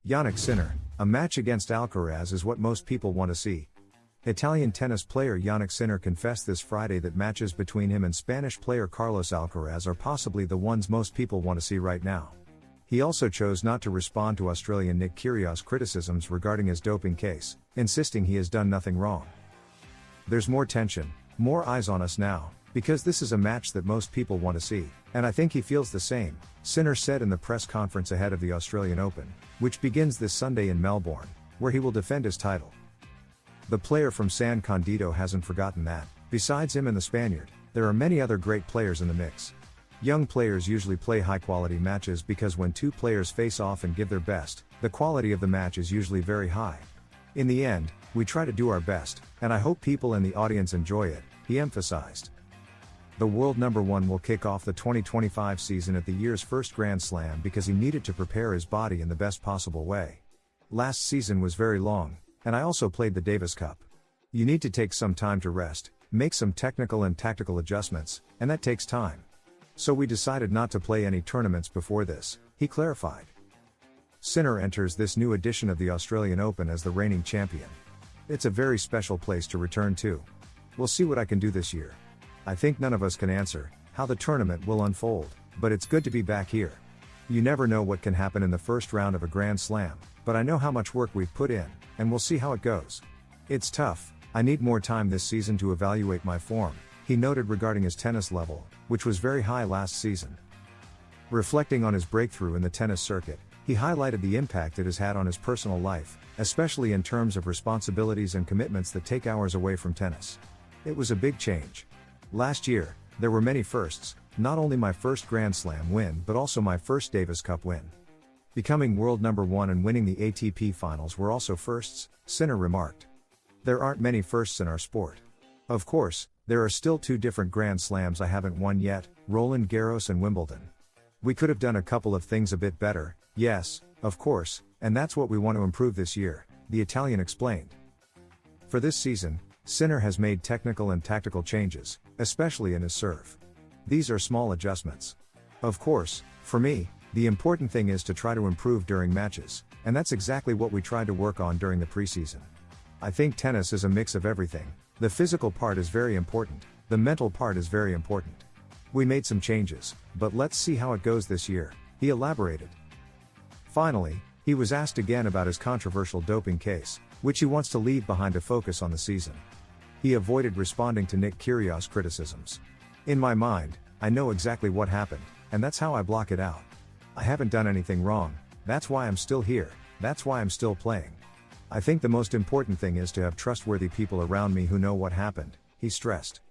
Jannik Sinner, a match against Alcaraz is what most people want to see. Italian tennis player Jannik Sinner confessed this Friday that matches between him and Spanish player Carlos Alcaraz are possibly the ones most people want to see right now. He also chose not to respond to Australian Nick Kyrgios' criticisms regarding his doping case, insisting he has done nothing wrong. "There's more tension, more eyes on us now, because this is a match that most people want to see, and I think he feels the same," Sinner said in the press conference ahead of the Australian Open, which begins this Sunday in Melbourne, where he will defend his title. The player from San Candido hasn't forgotten that, besides him and the Spaniard, there are many other great players in the mix. Young players usually play high-quality matches because when two players face off and give their best, the quality of the match is usually very high. "In the end, we try to do our best, and I hope people in the audience enjoy it," he emphasized. The world number one will kick off the 2025 season at the year's first Grand Slam because he needed to prepare his body in the best possible way. "Last season was very long, and I also played the Davis Cup. You need to take some time to rest, make some technical and tactical adjustments, and that takes time. So we decided not to play any tournaments before this," he clarified. Sinner enters this new edition of the Australian Open as the reigning champion. "It's a very special place to return to. We'll see what I can do this year. I think none of us can answer how the tournament will unfold, but it's good to be back here. You never know what can happen in the first round of a Grand Slam, but I know how much work we've put in, and we'll see how it goes. It's tough, I need more time this season to evaluate my form," he noted regarding his tennis level, which was very high last season. Reflecting on his breakthrough in the tennis circuit, he highlighted the impact it has had on his personal life, especially in terms of responsibilities and commitments that take hours away from tennis. "It was a big change. Last year, there were many firsts, not only my first Grand Slam win but also my first Davis Cup win. Becoming world number one and winning the ATP finals were also firsts," Sinner remarked. "There aren't many firsts in our sport. Of course, there are still two different Grand Slams I haven't won yet, Roland Garros and Wimbledon. We could have done a couple of things a bit better, yes, of course, and that's what we want to improve this year," the Italian explained. For this season, Sinner has made technical and tactical changes, especially in his serve. "These are small adjustments. Of course, for me, the important thing is to try to improve during matches, and that's exactly what we tried to work on during the preseason. I think tennis is a mix of everything. The physical part is very important, the mental part is very important. We made some changes, but let's see how it goes this year," he elaborated. Finally, he was asked again about his controversial doping case, which he wants to leave behind to focus on the season. He avoided responding to Nick Kyrgios' criticisms. "In my mind, I know exactly what happened, and that's how I block it out. I haven't done anything wrong, that's why I'm still here, that's why I'm still playing. I think the most important thing is to have trustworthy people around me who know what happened," he stressed.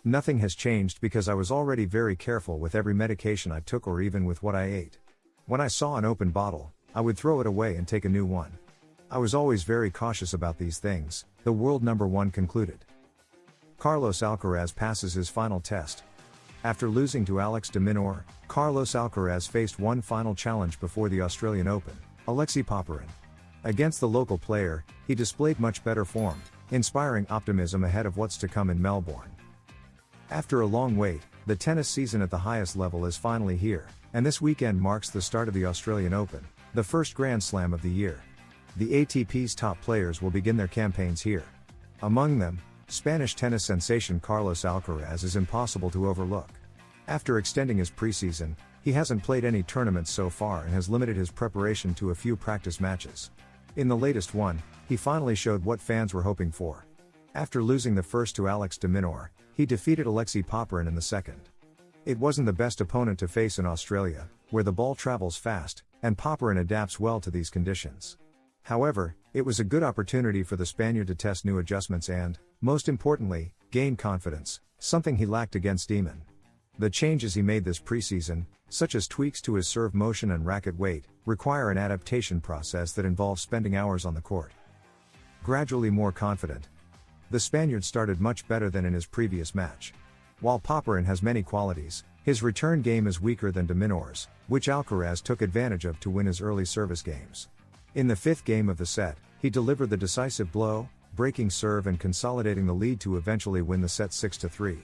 "Nothing has changed because I was already very careful with every medication I took or even with what I ate. When I saw an open bottle, I would throw it away and take a new one. I was always very cautious about these things," the world number one concluded. Carlos Alcaraz passes his final test. After losing to Alex de Minaur, Carlos Alcaraz faced one final challenge before the Australian Open, Alexei Popyrin. Against the local player, he displayed much better form, inspiring optimism ahead of what's to come in Melbourne. After a long wait, the tennis season at the highest level is finally here, and this weekend marks the start of the Australian Open, the first Grand Slam of the year. The ATP's top players will begin their campaigns here. Among them, Spanish tennis sensation Carlos Alcaraz is impossible to overlook. After extending his preseason, he hasn't played any tournaments so far and has limited his preparation to a few practice matches. In the latest one, he finally showed what fans were hoping for. After losing the first to Alex de Minaur, he defeated Alexei Popyrin in the second. It wasn't the best opponent to face in Australia, where the ball travels fast, and Popyrin adapts well to these conditions. However, it was a good opportunity for the Spaniard to test new adjustments and, most importantly, gain confidence, something he lacked against Demon. The changes he made this preseason, such as tweaks to his serve motion and racket weight, require an adaptation process that involves spending hours on the court. Gradually more confident. The Spaniard started much better than in his previous match. While Popyrin has many qualities, his return game is weaker than de Minaur's, which Alcaraz took advantage of to win his early service games. In the fifth game of the set, he delivered the decisive blow, breaking serve and consolidating the lead to eventually win the set 6-3.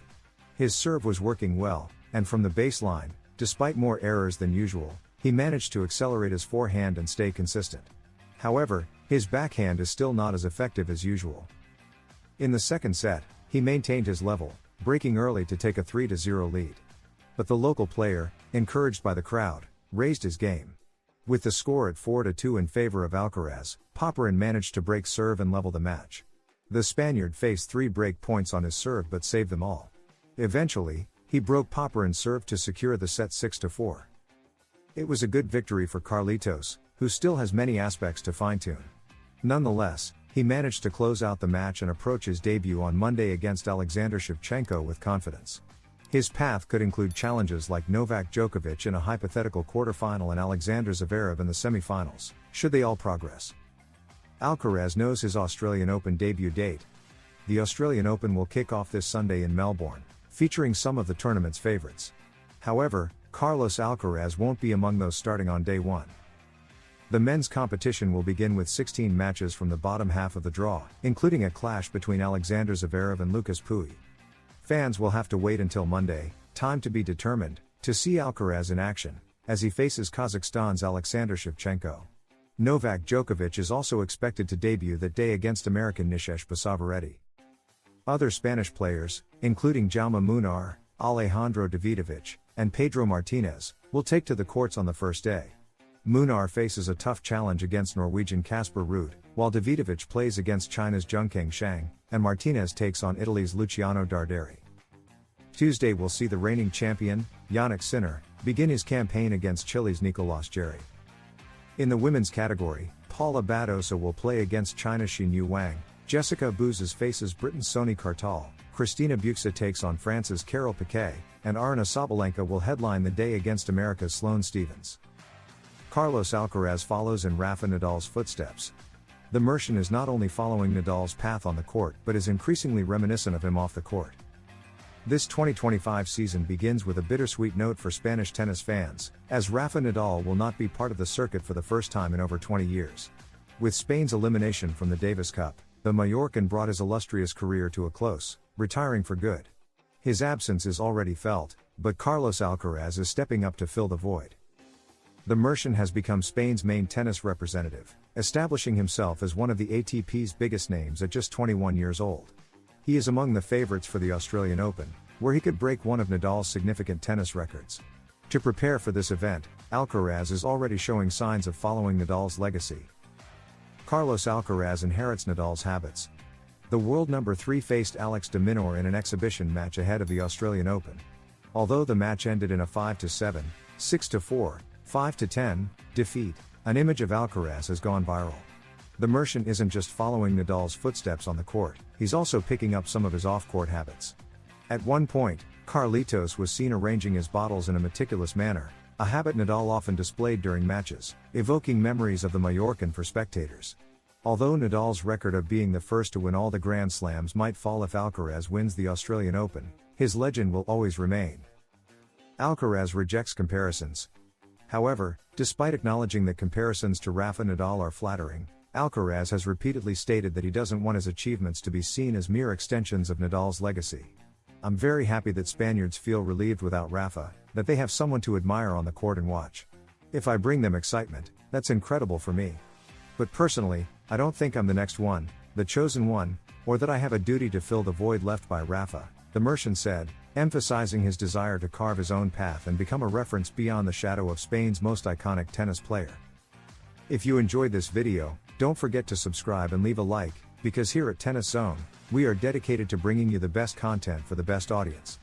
His serve was working well, and from the baseline, despite more errors than usual, He managed to accelerate his forehand and stay consistent. However, his backhand is still not as effective as usual. In the second set, he maintained his level, breaking early to take a 3-0 lead. But the local player, encouraged by the crowd, raised his game. With the score at 4-2 in favor of Alcaraz, Popyrin managed to break serve and level the match. The Spaniard faced 3 break points on his serve but saved them all. Eventually, he broke Popyrin's serve to secure the set 6-4. It was a good victory for Carlitos, who still has many aspects to fine-tune. Nonetheless, he managed to close out the match and approach his debut on Monday against Alexander Shevchenko with confidence. His path could include challenges like Novak Djokovic in a hypothetical quarterfinal and Alexander Zverev in the semifinals, should they all progress. Alcaraz knows his Australian Open debut date. The Australian Open will kick off this Sunday in Melbourne, featuring some of the tournament's favourites. However, Carlos Alcaraz won't be among those starting on day one. The men's competition will begin with 16 matches from the bottom half of the draw, including a clash between Alexander Zverev and Lucas Pouille. Fans will have to wait until Monday, time to be determined, to see Alcaraz in action, as he faces Kazakhstan's Alexander Shevchenko. Novak Djokovic is also expected to debut that day against American Nishesh Basavireddy. Other Spanish players, including Jaume Munar, Alejandro Davidovich, and Pedro Martinez, will take to the courts on the first day. Munar faces a tough challenge against Norwegian Casper Ruud, while Davidovich plays against China's Zhongkeng Shang, and Martinez takes on Italy's Luciano Darderi. Tuesday will see the reigning champion, Jannik Sinner, begin his campaign against Chile's Nicolás Jarry. In the women's category, Paula Badosa will play against China's Xinyu Wang, Jessica Bouzes faces Britain's Sony Cartal, Christina Buxa takes on France's Carol Piquet, and Aryna Sabalenka will headline the day against America's Sloane Stephens. Carlos Alcaraz follows in Rafa Nadal's footsteps. The Mercian is not only following Nadal's path on the court but is increasingly reminiscent of him off the court. This 2025 season begins with a bittersweet note for Spanish tennis fans, as Rafa Nadal will not be part of the circuit for the first time in over 20 years. With Spain's elimination from the Davis Cup, the Mallorcan brought his illustrious career to a close, retiring for good. His absence is already felt, but Carlos Alcaraz is stepping up to fill the void. The Mercian has become Spain's main tennis representative, establishing himself as one of the ATP's biggest names at just 21 years old. He is among the favorites for the Australian Open, where he could break one of Nadal's significant tennis records. To prepare for this event, Alcaraz is already showing signs of following Nadal's legacy. Carlos Alcaraz inherits Nadal's habits. The world number 3 faced Alex de Minaur in an exhibition match ahead of the Australian Open. Although the match ended in a 5-7, 6-4, 5-10 defeat, an image of Alcaraz has gone viral. The Mercian isn't just following Nadal's footsteps on the court, he's also picking up some of his off-court habits. At one point, Carlitos was seen arranging his bottles in a meticulous manner, a habit Nadal often displayed during matches, evoking memories of the Mallorcan for spectators. Although Nadal's record of being the first to win all the Grand Slams might fall if Alcaraz wins the Australian Open, his legend will always remain. Alcaraz rejects comparisons. However, despite acknowledging that comparisons to Rafa Nadal are flattering, Alcaraz has repeatedly stated that he doesn't want his achievements to be seen as mere extensions of Nadal's legacy. I'm very happy that Spaniards feel relieved without Rafa, that they have someone to admire on the court and watch. If I bring them excitement, that's incredible for me. But personally, I don't think I'm the next one, the chosen one, or that I have a duty to fill the void left by Rafa, the Mercian said, emphasizing his desire to carve his own path and become a reference beyond the shadow of Spain's most iconic tennis player. If you enjoyed this video, don't forget to subscribe and leave a like, because here at Tennis Zone, we are dedicated to bringing you the best content for the best audience.